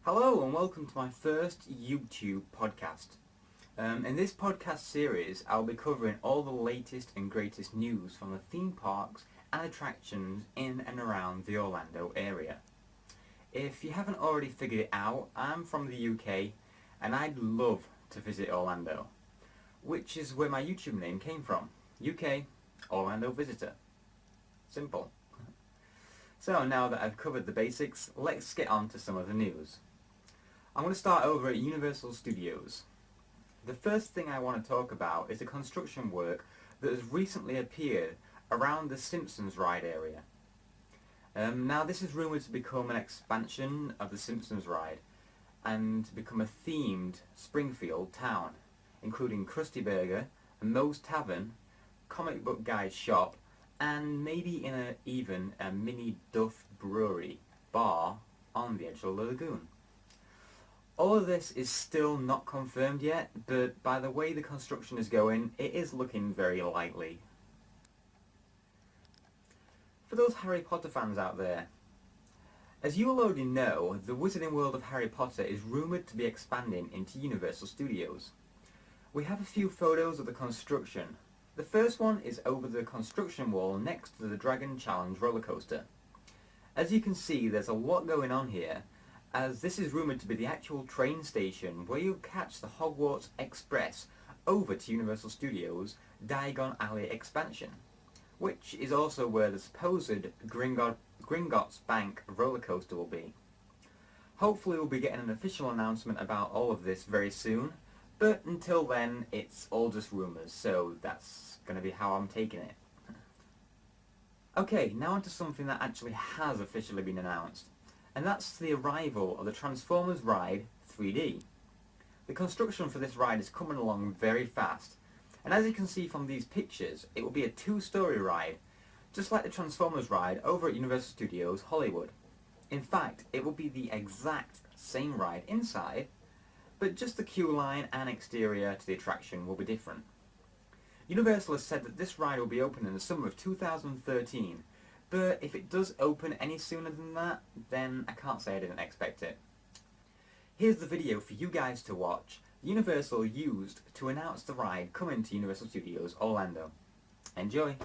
Hello and welcome to my first YouTube podcast. In this podcast series I'll be covering all the latest and greatest news from the theme parks and attractions in and around the Orlando area. If you haven't already figured it out, I'm from the UK and I'd love to visit Orlando, which is where my YouTube name came from. UK Orlando Visitor. Simple. So now that I've covered the basics, let's get on to some of the news. I'm going to start over at Universal Studios. The first thing I want to talk about is the construction work that has recently appeared around the Simpsons ride area. Now this is rumoured to become an expansion of the Simpsons ride and become a themed Springfield town, including Krusty Burger, a Moe's Tavern, comic book guy's shop, and maybe even a mini Duff brewery bar on the edge of the lagoon. All of this is still not confirmed yet, but by the way the construction is going, it is looking very likely. For those Harry Potter fans out there, as you already know, the Wizarding World of Harry Potter is rumoured to be expanding into Universal Studios. We have a few photos of the construction. The first one is over the construction wall next to the Dragon Challenge roller coaster. As you can see, there's a lot going on here, as this is rumoured to be the actual train station where you'll catch the Hogwarts Express over to Universal Studios' Diagon Alley expansion, which is also where the supposed Gringotts Bank roller coaster will be. Hopefully we'll be getting an official announcement about all of this very soon, but until then it's all just rumours, so that's going to be how I'm taking it. Okay, now onto something that actually has officially been announced, and that's the arrival of the Transformers ride 3D. The construction for this ride is coming along very fast, and as you can see from these pictures, it will be a two-story ride, just like the Transformers ride over at Universal Studios Hollywood. In fact, it will be the exact same ride inside, but just the queue line and exterior to the attraction will be different. Universal has said that this ride will be open in the summer of 2013, but if it does open any sooner than that, then I can't say I didn't expect it. Here's the video for you guys to watch Universal used to announce the ride coming to Universal Studios Orlando. Enjoy!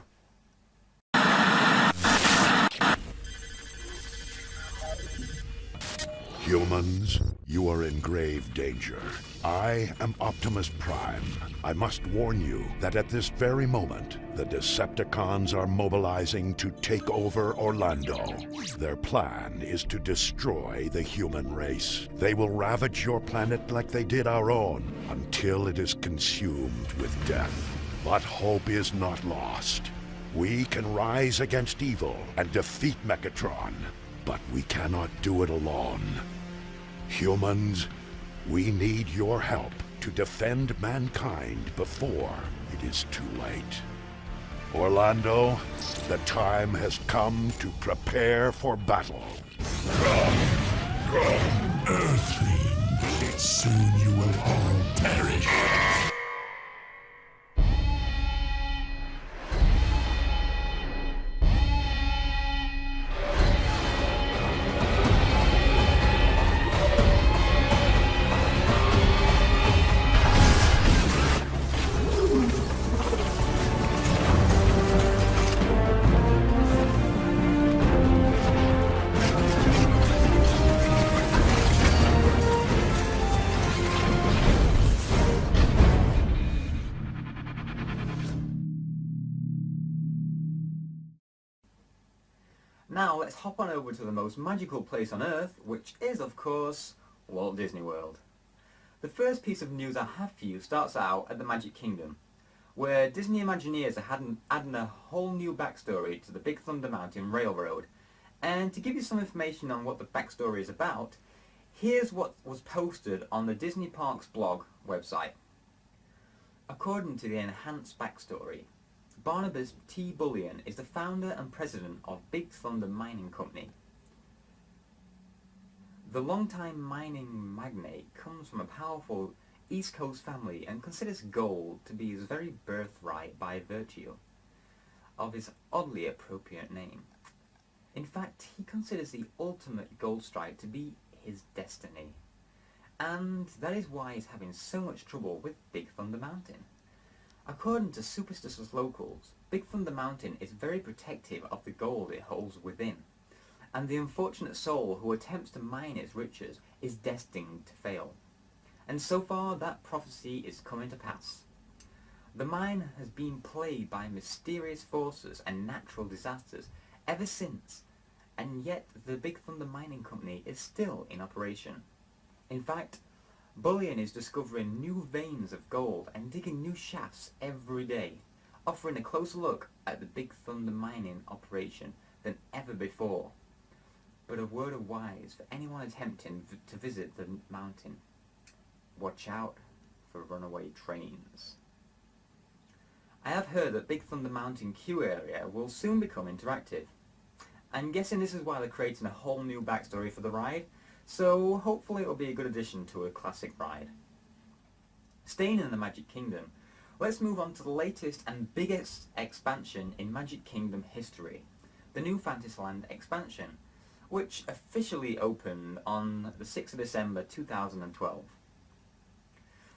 Humans, you are in grave danger. I am Optimus Prime. I must warn you that at this very moment, the Decepticons are mobilizing to take over Orlando. Their plan is to destroy the human race. They will ravage your planet like they did our own, until it is consumed with death. But hope is not lost. We can rise against evil and defeat Megatron, but we cannot do it alone. Humans, we need your help to defend mankind before it is too late. Orlando, the time has come to prepare for battle. Earthling, soon you will all perish. Now let's hop on over to the most magical place on Earth, which is of course Walt Disney World. The first piece of news I have for you starts out at the Magic Kingdom, where Disney Imagineers are adding a whole new backstory to the Big Thunder Mountain Railroad. And to give you some information on what the backstory is about, here's what was posted on the Disney Parks blog website. According to the enhanced backstory, Barnabas T. Bullion is the founder and president of Big Thunder Mining Company. The longtime mining magnate comes from a powerful East Coast family and considers gold to be his very birthright by virtue of his oddly appropriate name. In fact, he considers the ultimate gold strike to be his destiny. And that is why he's having so much trouble with Big Thunder Mountain. According to superstitious locals, Big Thunder Mountain is very protective of the gold it holds within, and the unfortunate soul who attempts to mine its riches is destined to fail. And so far that prophecy is coming to pass. The mine has been plagued by mysterious forces and natural disasters ever since, and yet the Big Thunder Mining Company is still in operation. In fact, Bullion is discovering new veins of gold and digging new shafts every day, offering a closer look at the Big Thunder mining operation than ever before. But a word of wise for anyone attempting to visit the mountain: watch out for runaway trains. I have heard that Big Thunder Mountain queue area will soon become interactive. I'm guessing this is why they're creating a whole new backstory for the ride, so hopefully it'll be a good addition to a classic ride. Staying in the Magic Kingdom, let's move on to the latest and biggest expansion in Magic Kingdom history, the new Fantasyland expansion, which officially opened on the 6th of December 2012.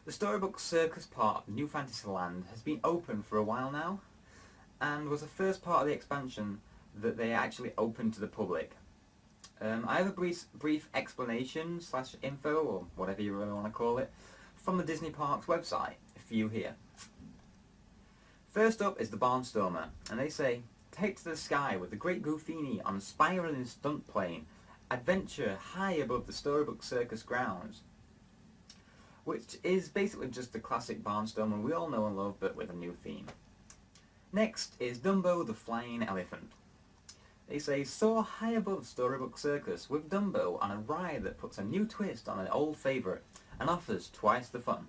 The Storybook Circus part of New Fantasyland has been open for a while now, and was the first part of the expansion that they actually opened to the public. I have a brief explanation / info, or whatever you really want to call it, from the Disney Parks website for you here. First up is the Barnstormer, and they say, take to the sky with the Great Goofini on a spiraling stunt plane, adventure high above the Storybook Circus grounds. Which is basically just the classic Barnstormer we all know and love, but with a new theme. Next is Dumbo the Flying Elephant. They say, soar high above Storybook Circus with Dumbo on a ride that puts a new twist on an old favourite and offers twice the fun.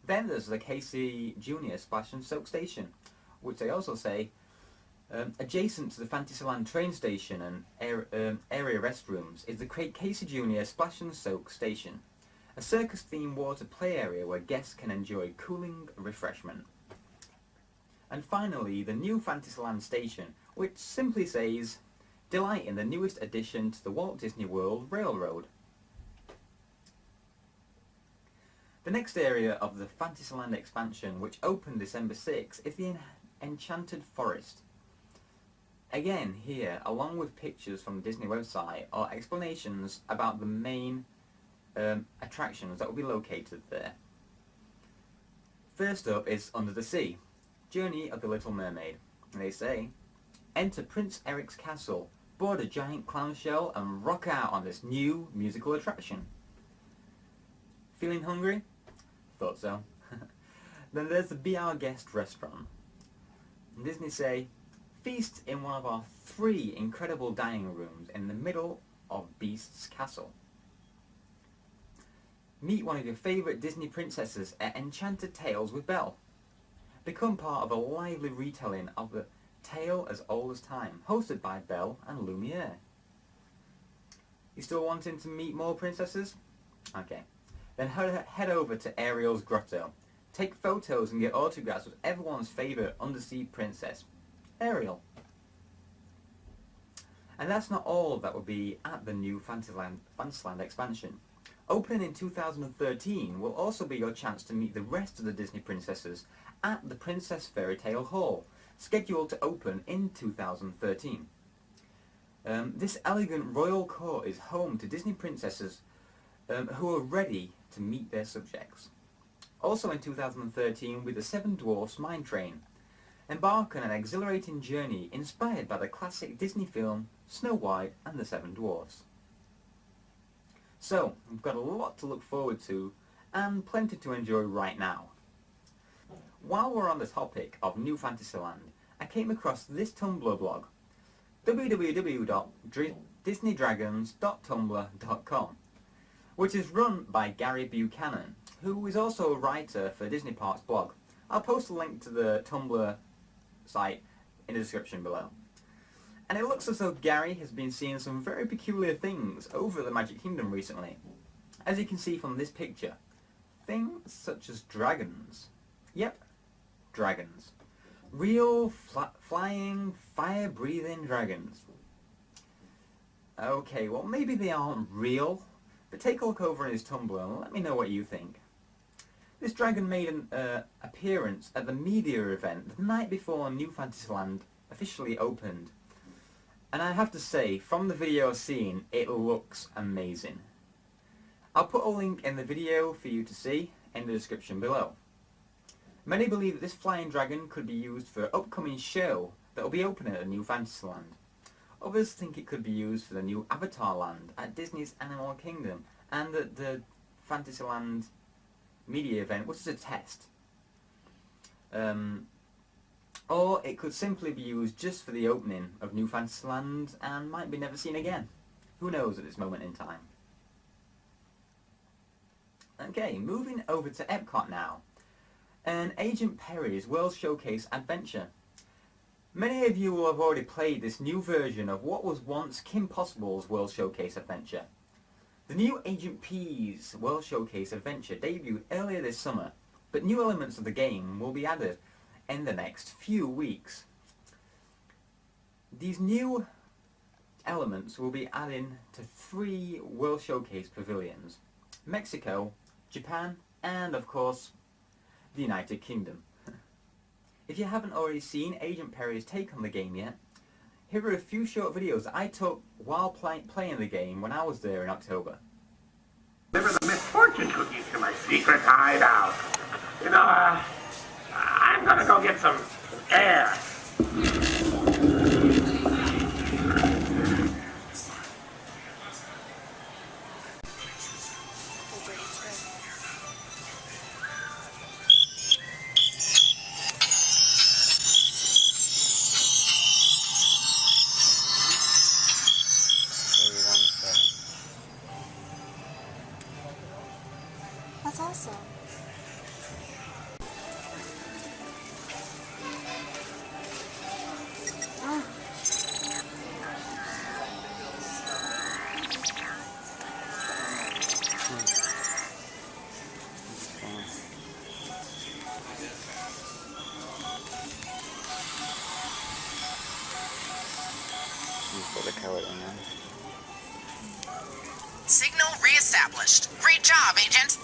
Then there's the Casey Jr. Splash and Soak Station, which they also say, adjacent to the Fantasyland train station and area restrooms is the Casey Jr. Splash and Soak Station, a circus-themed water play area where guests can enjoy cooling refreshment. And finally, the new Fantasyland Station, which simply says, delight in the newest addition to the Walt Disney World Railroad. The next area of the Fantasyland expansion, which opened December 6, is the Enchanted Forest. Again, here, along with pictures from the Disney website, are explanations about the main attractions that will be located there. First up is Under the Sea, Journey of the Little Mermaid. And they say, enter Prince Eric's castle, board a giant clownshell and rock out on this new musical attraction. Feeling hungry? Thought so. Then there's the Be Our Guest restaurant. And Disney say, feast in one of our 3 incredible dining rooms in the middle of Beast's castle. Meet one of your favourite Disney princesses at Enchanted Tales with Belle. Become part of a lively retelling of the tale as old as time, hosted by Belle and Lumiere. You still wanting to meet more princesses? Okay. Then head over to Ariel's Grotto. Take photos and get autographs with everyone's favourite undersea princess, Ariel. And that's not all that will be at the new Fantasyland expansion. Opening in 2013 will also be your chance to meet the rest of the Disney princesses at the Princess Fairy Tale Hall, scheduled to open in 2013. This elegant royal court is home to Disney princesses who are ready to meet their subjects. Also in 2013 with the Seven Dwarfs Mine Train. Embark on an exhilarating journey inspired by the classic Disney film Snow White and the Seven Dwarfs. So, we've got a lot to look forward to and plenty to enjoy right now. While we're on the topic of New Fantasyland, I came across this Tumblr blog, www.disneydragons.tumblr.com, which is run by Gary Buchanan, who is also a writer for Disney Parks blog. I'll post a link to the Tumblr site in the description below. And it looks as though Gary has been seeing some very peculiar things over the Magic Kingdom recently. As you can see from this picture, things such as dragons. Yep, dragons. Real flying, fire-breathing dragons. Okay, well maybe they aren't real, but take a look over in his Tumblr and let me know what you think. This dragon made an appearance at the media event the night before New Fantasyland officially opened. And I have to say, from the video I've seen, it looks amazing. I'll put a link in the video for you to see in the description below. Many believe that this flying dragon could be used for an upcoming show that will be opening at New Fantasyland. Others think it could be used for the new Avatar Land at Disney's Animal Kingdom, and that the Fantasyland media event was just a test. Or it could simply be used just for the opening of New Fantasyland and might be never seen again. Who knows at this moment in time. Okay, moving over to Epcot now. And Agent Perry's World Showcase Adventure. Many of you will have already played this new version of what was once Kim Possible's World Showcase Adventure. The new Agent P's World Showcase Adventure debuted earlier this summer, but new elements of the game will be added in the next few weeks. These new elements will be adding to 3 World Showcase pavilions: Mexico, Japan, and of course, the United Kingdom. If you haven't already seen Agent Perry's take on the game yet, here are a few short videos that I took while playing the game when I was there in October. Deliver the misfortune cookies to my secret hideout. You know, I'm gonna go get some air. That's awesome. Put the code in there. Signal reestablished. Great job, Agent.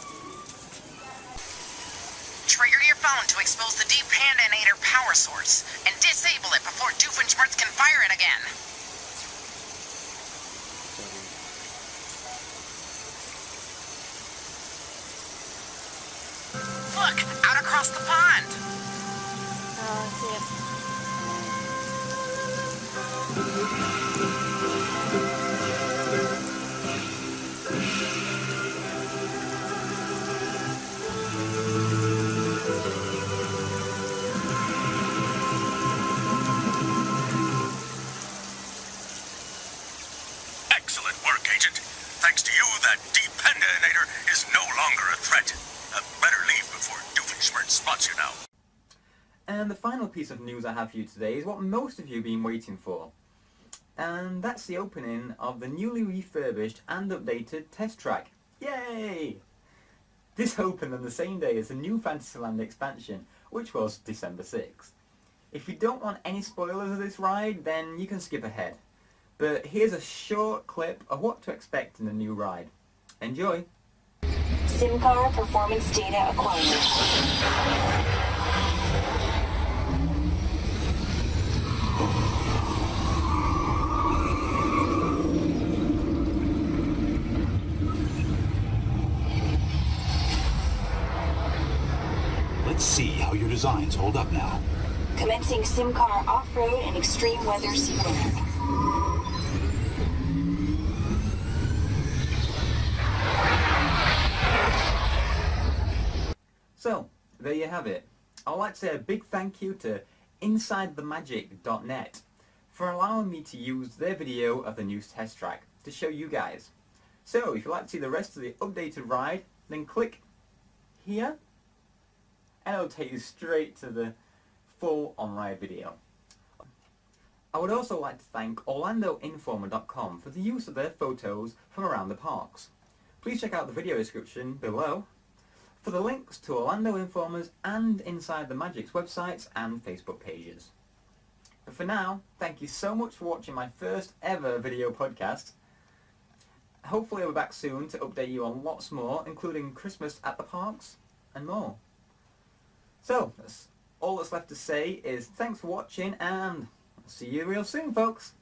Trigger your phone to expose the Depandinator power source and disable it before Doofenshmirtz can fire it again. Look, out across the pond. Oh, I see it. Excellent work, Agent. Thanks to you, that Dependinator is no longer a threat. Better leave before Doofenshmirtz spots you now. And the final piece of news I have for you today is what most of you have been waiting for. And that's the opening of the newly refurbished and updated test track. Yay! This opened on the same day as the new Fantasyland expansion, which was December 6th. If you don't want any spoilers of this ride, then you can skip ahead. But here's a short clip of what to expect in the new ride. Enjoy! SimCar performance data acquired. Let's see how your designs hold up now. Commencing SimCar off-road and extreme weather sequence. So, there you have it. I'd like to say a big thank you to InsideTheMagic.net for allowing me to use their video of the new test track to show you guys. So, if you'd like to see the rest of the updated ride, then click here and it'll take you straight to the full on-ride video. I would also like to thank OrlandoInformer.com for the use of their photos from around the parks. Please check out the video description below for the links to Orlando Informer's and Inside the Magic's websites and Facebook pages. But for now, thank you so much for watching my first ever video podcast, hopefully I'll be back soon to update you on lots more, including Christmas at the parks and more. So, all that's left to say is thanks for watching, and I'll see you real soon, folks.